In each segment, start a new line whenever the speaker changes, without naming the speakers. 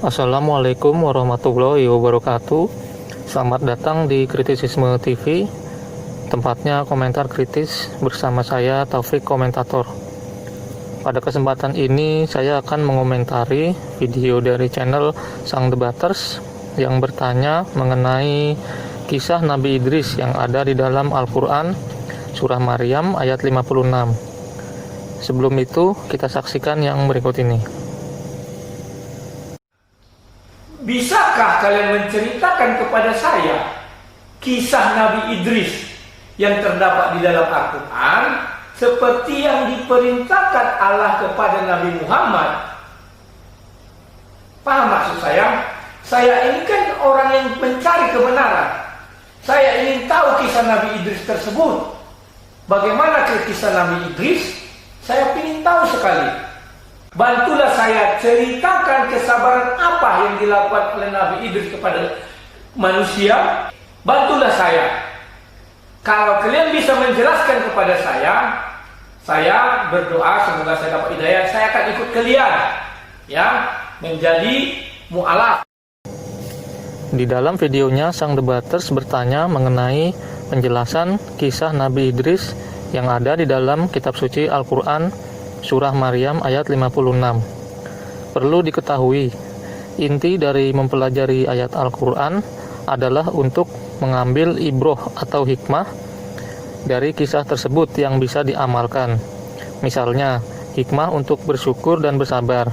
Assalamualaikum warahmatullahi wabarakatuh. Selamat datang di Kritisisme TV, tempatnya komentar kritis bersama saya Taufik Komentator. Pada kesempatan ini saya akan mengomentari video dari channel Sang Debaters yang bertanya mengenai kisah Nabi Idris yang ada di dalam Al-Quran Surah Maryam ayat 56. Sebelum itu kita saksikan yang berikut ini.
Bisakah kalian menceritakan kepada saya kisah Nabi Idris yang terdapat di dalam Al-Quran seperti yang diperintahkan Allah kepada Nabi Muhammad? Paham maksud saya? Saya ini kan orang yang mencari kebenaran. Saya ingin tahu kisah Nabi Idris tersebut. Bagaimana kisah Nabi Idris? Saya ingin tahu sekali. Bantulah saya ceritakan kesabaran apa yang dilakukan oleh Nabi Idris kepada manusia. Bantulah saya. Kalau kalian bisa menjelaskan kepada saya berdoa semoga saya dapat hidayah. Saya akan ikut kalian, ya, menjadi mu'alaf.
Di dalam videonya, Sang Debaters bertanya mengenai penjelasan kisah Nabi Idris yang ada di dalam kitab suci Al-Quran Surah Maryam ayat 56. Perlu diketahui, inti dari mempelajari ayat Al-Quran adalah untuk mengambil ibroh atau hikmah dari kisah tersebut yang bisa diamalkan. Misalnya, hikmah untuk bersyukur dan bersabar,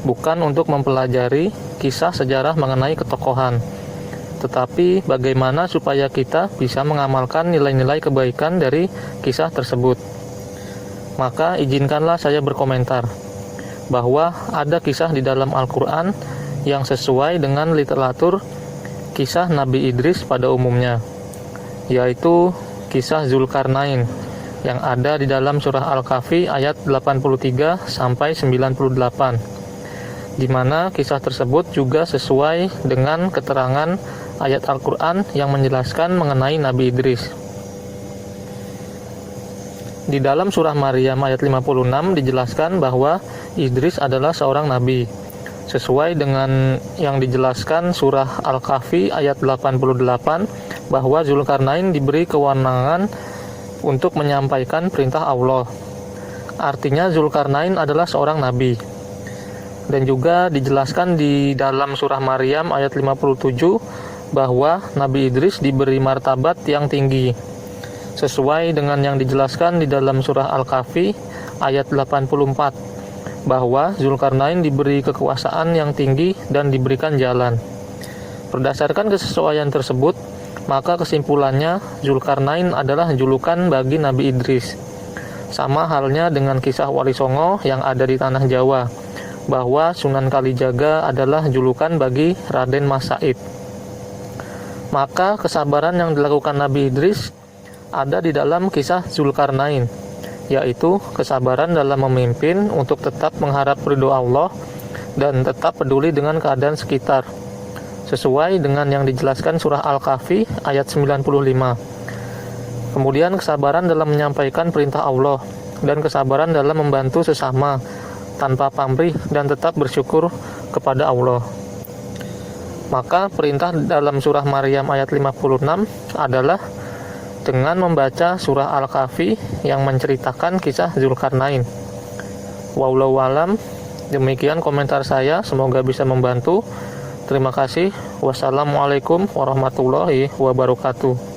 bukan untuk mempelajari kisah sejarah mengenai ketokohan, tetapi bagaimana supaya kita bisa mengamalkan nilai-nilai kebaikan dari kisah tersebut. Maka izinkanlah saya berkomentar bahwa ada kisah di dalam Al-Quran yang sesuai dengan literatur kisah Nabi Idris pada umumnya, yaitu kisah Zulkarnain yang ada di dalam surah Al-Kahfi ayat 83 sampai 98, di mana kisah tersebut juga sesuai dengan keterangan ayat Al-Quran yang menjelaskan mengenai Nabi Idris. Di dalam surah Maryam ayat 56 dijelaskan bahwa Idris adalah seorang nabi, sesuai dengan yang dijelaskan surah Al-Kahfi ayat 88 bahwa Zulkarnain diberi kewenangan untuk menyampaikan perintah Allah. Artinya Zulkarnain adalah seorang nabi. Dan juga dijelaskan di dalam surah Maryam ayat 57 bahwa Nabi Idris diberi martabat yang tinggi, sesuai dengan yang dijelaskan di dalam surah Al-Kahfi ayat 84 bahwa Zulkarnain diberi kekuasaan yang tinggi dan diberikan jalan. Berdasarkan kesesuaian tersebut, maka kesimpulannya Zulkarnain adalah julukan bagi Nabi Idris. Sama halnya dengan kisah Wali Songo yang ada di tanah Jawa, bahwa Sunan Kalijaga adalah julukan bagi Raden Mas Said. Maka kesabaran yang dilakukan Nabi Idris ada di dalam kisah Zulkarnain, yaitu kesabaran dalam memimpin untuk tetap mengharap ridho Allah dan tetap peduli dengan keadaan sekitar, sesuai dengan yang dijelaskan surah Al-Kahfi ayat 95. Kemudian kesabaran dalam menyampaikan perintah Allah dan kesabaran dalam membantu sesama tanpa pamrih dan tetap bersyukur kepada Allah. Maka perintah dalam surah Maryam ayat 56 adalah dengan membaca surah Al-Kahfi yang menceritakan kisah Zulkarnain. Wallahu alam, demikian komentar saya, semoga bisa membantu. Terima kasih. Wassalamualaikum warahmatullahi wabarakatuh.